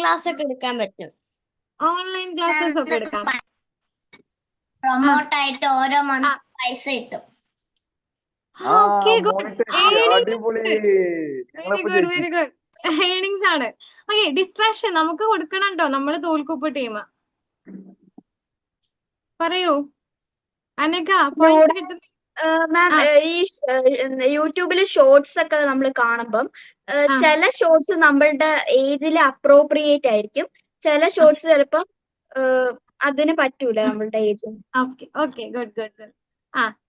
Class ഒക്കെ എടുക്കാൻ പറ്റും. ഓൺലൈൻ ക്ലാസ്സസ് ഒക്കെ എടുക്കാം. പ്രൊമോട്ട് ആയിട്ട് ഓരോ മന്ത് പൈസ കിട്ടും. Okay good. അടിപൊളി. Very good very good. Earnings ആണ്. ഓക്കെ ഡിസ്ട്രാക്ഷൻ നമുക്ക് കൊടുക്കണുണ്ടോ? നമ്മള് തോൽക്കുപ്പ് ടീം. പറയൂ അനഘ. പോയിന്റ്സ് കിട്ടുന്ന മാം ഈ യൂട്യൂബില് ഷോർട്സ് ഒക്കെ നമ്മൾ കാണുമ്പം ചില ഷോർട്സ് നമ്മളുടെ ഏജിൽ അപ്രോപ്രിയേറ്റ് ആയിരിക്കും, ചില ഷോർട്സ് ചിലപ്പം അതിന് പറ്റൂല നമ്മളുടെ ഏജിന്. Okay okay good good good.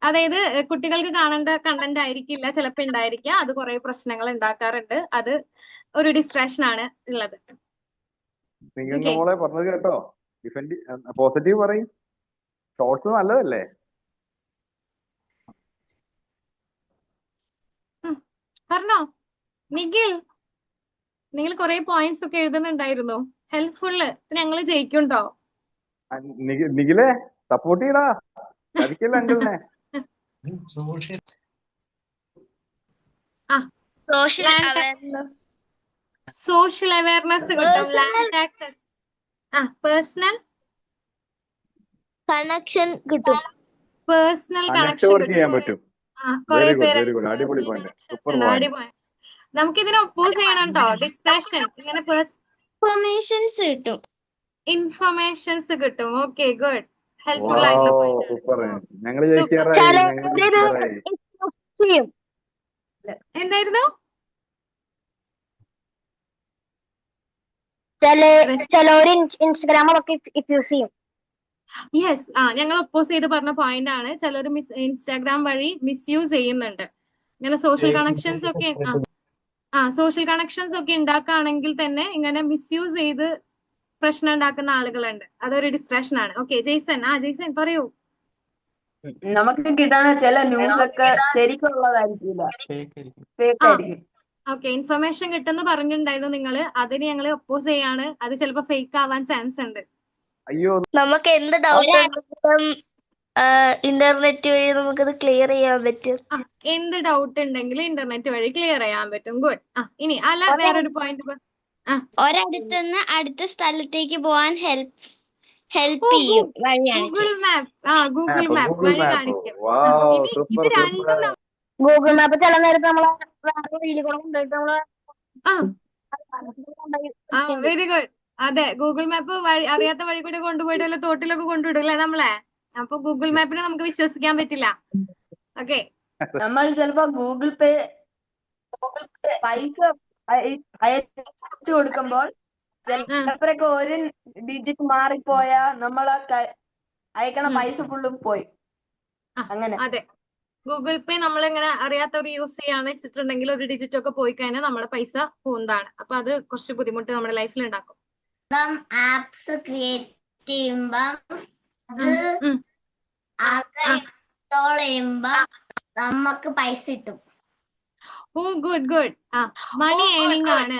അതായത് കുട്ടികൾക്ക് കാണേണ്ട കണ്ടന്റ് ആയിരിക്കില്ല ചിലപ്പോ ഉണ്ടായിരിക്കാം. അത് കുറെ പ്രശ്നങ്ങൾ ഉണ്ടാക്കാറുണ്ട്. അത് ഒരു ഡിസ്ട്രാക്ഷൻ ആണ് ഉള്ളത്. മോളെ പറഞ്ഞത് കേട്ടോ, പോസിറ്റീവ് പറയും. ഷോർട്സ് നല്ലതല്ലേ? പറഞ്ഞോ നിഖിൽ. നിങ്ങൾ കുറെ പോയിന്റ്സ് ഒക്കെ എഴുതുന്നുണ്ടായിരുന്നു. ഹെൽപ്ഫുള്ള്. ഞങ്ങള് ജയിക്കുണ്ടോ? നിഖിലേ സപ്പോർട്ട് ചെയ്യടാ, ചതിക്കല്ലേ അങ്കിളിനെ. സോഷ്യൽ അവയർനെസ് കിട്ടും. Land tax. പേഴ്സണൽ കണക്ഷൻ കിട്ടും. പേഴ്സണൽ കണക്ഷൻ ചെയ്യാൻ പറ്റും. കുറെ പേര് അടിപൊളി പോയിന്റ്. സൂപ്പർ അടിപൊളി. നമുക്ക് ഇതിനെ ഒപ്പോസ് ചെയ്യണം കേട്ടോ. ഡിസ്ട്രാക്ഷൻ ഇങ്ങനെ ഇൻഫർമേഷൻസ് കിട്ടും. ഇൻഫർമേഷൻസ് കിട്ടും. Okay good. ഹെൽപ്ഫുൾ ആയിട്ടുള്ള പോയിന്റ്. സൂപ്പർ. ഞങ്ങള് ജയിക്കാറായി. എന്തായിരുന്നു? ചിലവര് ഇൻസ്റ്റഗ്രാമിലൊക്കെ യൂസ് ചെയ്യും. യെസ്. ഞങ്ങൾ ഒപ്പോസ് ചെയ്ത് പറഞ്ഞ പോയിന്റ് ആണ്. ചിലർ ഇൻസ്റ്റാഗ്രാം വഴി മിസ്യൂസ് ചെയ്യുന്നുണ്ട്. ഇങ്ങനെ സോഷ്യൽ കണക്ഷൻസ് ഒക്കെ സോഷ്യൽ കണക്ഷൻസ് ഒക്കെ ഉണ്ടാക്കുകയാണെങ്കിൽ തന്നെ ഇങ്ങനെ മിസ്യൂസ് ചെയ്ത് പ്രശ്നം ഉണ്ടാക്കുന്ന ആളുകളുണ്ട്. അതൊരു ഡിസ്ട്രാക്ഷൻ ആണ്. Okay Jason. ജെയ്സൺ പറയൂ. നമുക്ക് കിട്ടാൻ ചില ന്യൂസ് ഒക്കെ ശരിക്കുള്ളതായിരിക്കില്ല, ഫേക്ക് ആയിരിക്കും. ഓക്കെ ഇൻഫർമേഷൻ കിട്ടുമെന്ന് പറഞ്ഞിട്ടുണ്ടായിരുന്നു നിങ്ങള്. അതിന് ഞങ്ങൾ ഒപ്പോസ് ചെയ്യാണ്. അത് ചിലപ്പോ ഫേക്ക് ആവാൻ ചാൻസ് ഉണ്ട്. അയ്യോ നമുക്ക് എന്ത് ഡൗട്ട് ഇന്റർനെറ്റ് വഴി നമുക്കത് ക്ലിയർ ചെയ്യാൻ പറ്റും. എന്ത് ഡൗട്ട് ഉണ്ടെങ്കിലും ഇന്റർനെറ്റ് വഴി ക്ലിയർ ചെയ്യാൻ പറ്റും. ഗുഡ്. ഇനി അല്ല വേറൊരു പോയിന്റ്. ഒരടുത്തുനിന്ന് അടുത്ത സ്ഥലത്തേക്ക് പോവാൻ ഹെൽപ്പ് ചെയ്യും വഴിയാണ്. Google map. ഗൂഗിൾ മാപ്പ് വഴി കാണിക്കും. ഇത് രണ്ടും ഗൂഗിൾ മാപ്പ് ചില നേരത്ത് നമ്മളെ വേറെ വഴിയിൽ കൂടെ കൊണ്ടുപോയിട്ട് വെരി ഗുഡ്. അതെ ഗൂഗിൾ മാപ്പ് വഴി അറിയാത്ത വഴി കൂടെ കൊണ്ടുപോയിട്ട് വല്ല തോട്ടിലൊക്കെ കൊണ്ടുവിടില്ലേ നമ്മളെ. അപ്പൊ ഗൂഗിൾ മാപ്പിനെ നമുക്ക് വിശ്വസിക്കാൻ പറ്റില്ല. ഓക്കെ നമ്മൾ ചിലപ്പോ ഗൂഗിൾ പേ പൈസ അയച്ചു കൊടുക്കുമ്പോൾ ചിലപ്പോഴൊക്കെ ഒരു ഡിജിറ്റ് മാറിപ്പോയാ നമ്മളെ അയക്കണ പൈസ ഫുള്ളും പോയി. അങ്ങനെ അതെ ഗൂഗിൾ പേ നമ്മൾ ഇങ്ങനെ അറിയാത്തവർ യൂസ് ചെയ്യാന്ന് വെച്ചിട്ടുണ്ടെങ്കിൽ ഒരു ഡിജിറ്റ് ഒക്കെ പോയി കഴിഞ്ഞാൽ നമ്മുടെ പൈസ പോകുന്നതാണ്. അപ്പൊ അത് കുറച്ച് ബുദ്ധിമുട്ട് നമ്മുടെ ലൈഫിൽ ഉണ്ടാക്കും. ആപ്സ് ക്രിയേറ്റ് ചെയ്യുമ്പോ ഇൻസ്റ്റാൾ ചെയ്യുമ്പോ നമുക്ക് പൈസ കിട്ടും. Good good. മണി ഏണിംഗ് ആണ്.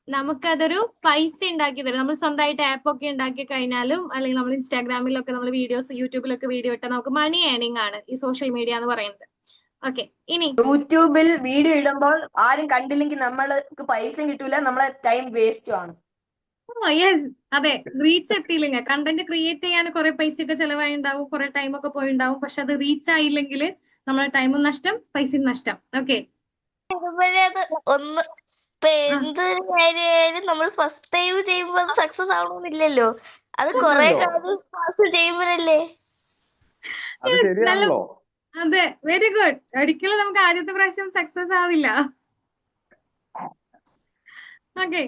നമുക്കതൊരു പൈസ ഉണ്ടാക്കി തരും. നമ്മൾ സ്വന്തമായിട്ട് ആപ്പ് ഒക്കെ ഉണ്ടാക്കി കഴിഞ്ഞാലും അല്ലെങ്കിൽ നമ്മൾ ഇൻസ്റ്റാഗ്രാമിലൊക്കെ നമ്മൾ വീഡിയോസ് യൂട്യൂബിലൊക്കെ വീഡിയോ ഇട്ടാൽ നമുക്ക് മണി ഏണിംഗ് ആണ് ഈ സോഷ്യൽ മീഡിയ എന്ന് പറയുന്നത്. ഓക്കെ ഇനി യൂട്യൂബിൽ വീഡിയോ ഇടുമ്പോൾ ആരും കണ്ടില്ലെങ്കിൽ നമ്മൾക്ക് പൈസ കിട്ടൂല, നമ്മളെ ടൈം വേസ്റ്റും ആണ്. യെസ് അതെ റീച്ച് എത്തിയില്ലെങ്കിൽ കണ്ടന്റ് ക്രിയേറ്റ് ചെയ്യാൻ കുറെ പൈസയൊക്കെ ചെലവായി ഉണ്ടാവും, കുറെ ടൈം ഒക്കെ പോയി ഉണ്ടാവും. പക്ഷെ അത് റീച്ച് ആയില്ലെങ്കിൽ നമ്മുടെ ടൈമും നഷ്ടം പൈസയും നഷ്ടം. ഓക്കെ എന്തൊരു കാര്യമായാലും നമ്മൾ ഫസ്റ്റ് ടൈം ചെയ്യുമ്പോൾ അത് സക്സസ് ആവണമെന്നില്ലല്ലോ. അത് കുറെ കാലം ചെയ്യുമ്പോഴല്ലേ. അതെ വെരി ഗുഡ്. ഒരിക്കലും നമുക്ക് ആദ്യത്തെ പ്രാവശ്യം സക്സസ് ആവില്ല. ഓക്കെ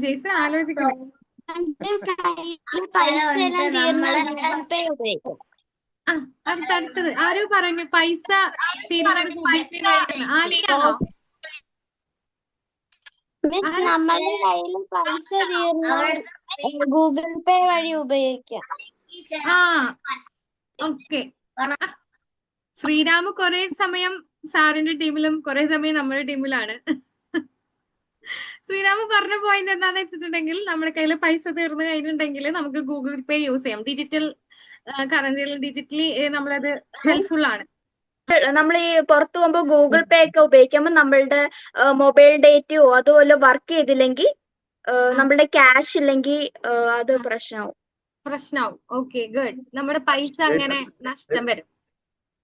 ജെയ്സൺ ആലോചിക്കണം. അടുത്തത് ആരോ പറഞ്ഞു പൈസ ആലിയാണോ? നമ്മുടെ കയ്യിൽ പൈസ തീർന്നാൽ ഗൂഗിൾ പേ വഴി ഉപയോഗിക്കാം. ഓക്കെ ശ്രീരാമ് കുറെ സമയം സാറിന്റെ ടീമിലും കുറെ സമയം നമ്മുടെ ടീമിലാണ്. ശ്രീരാമ് പറഞ്ഞ പോയിന്റ് എന്താന്ന് വെച്ചിട്ടുണ്ടെങ്കിൽ നമ്മുടെ കയ്യിൽ പൈസ തീർന്നു കഴിഞ്ഞിട്ടുണ്ടെങ്കിൽ നമുക്ക് ഗൂഗിൾ പേ യൂസ് ചെയ്യാം. ഡിജിറ്റൽ കറൻസിയിൽ ഡിജിറ്റലി നമ്മളത് ഹെൽപ്ഫുൾ ആണ്. നമ്മൾ ഈ പുറത്തു പോകുമ്പോൾ ഗൂഗിൾ പേ ഒക്കെ ഉപയോഗിക്കുമ്പോൾ നമ്മളുടെ മൊബൈൽ ഡേറ്റയോ അതുപോലെ വർക്ക് ചെയ്തില്ലെങ്കിൽ നമ്മളുടെ ക്യാഷ് ഇല്ലെങ്കിൽ അത് പ്രശ്നമാവും. പ്രശ്നമാവും. Okay good. നമ്മുടെ പൈസ അങ്ങനെ നഷ്ടം വരും.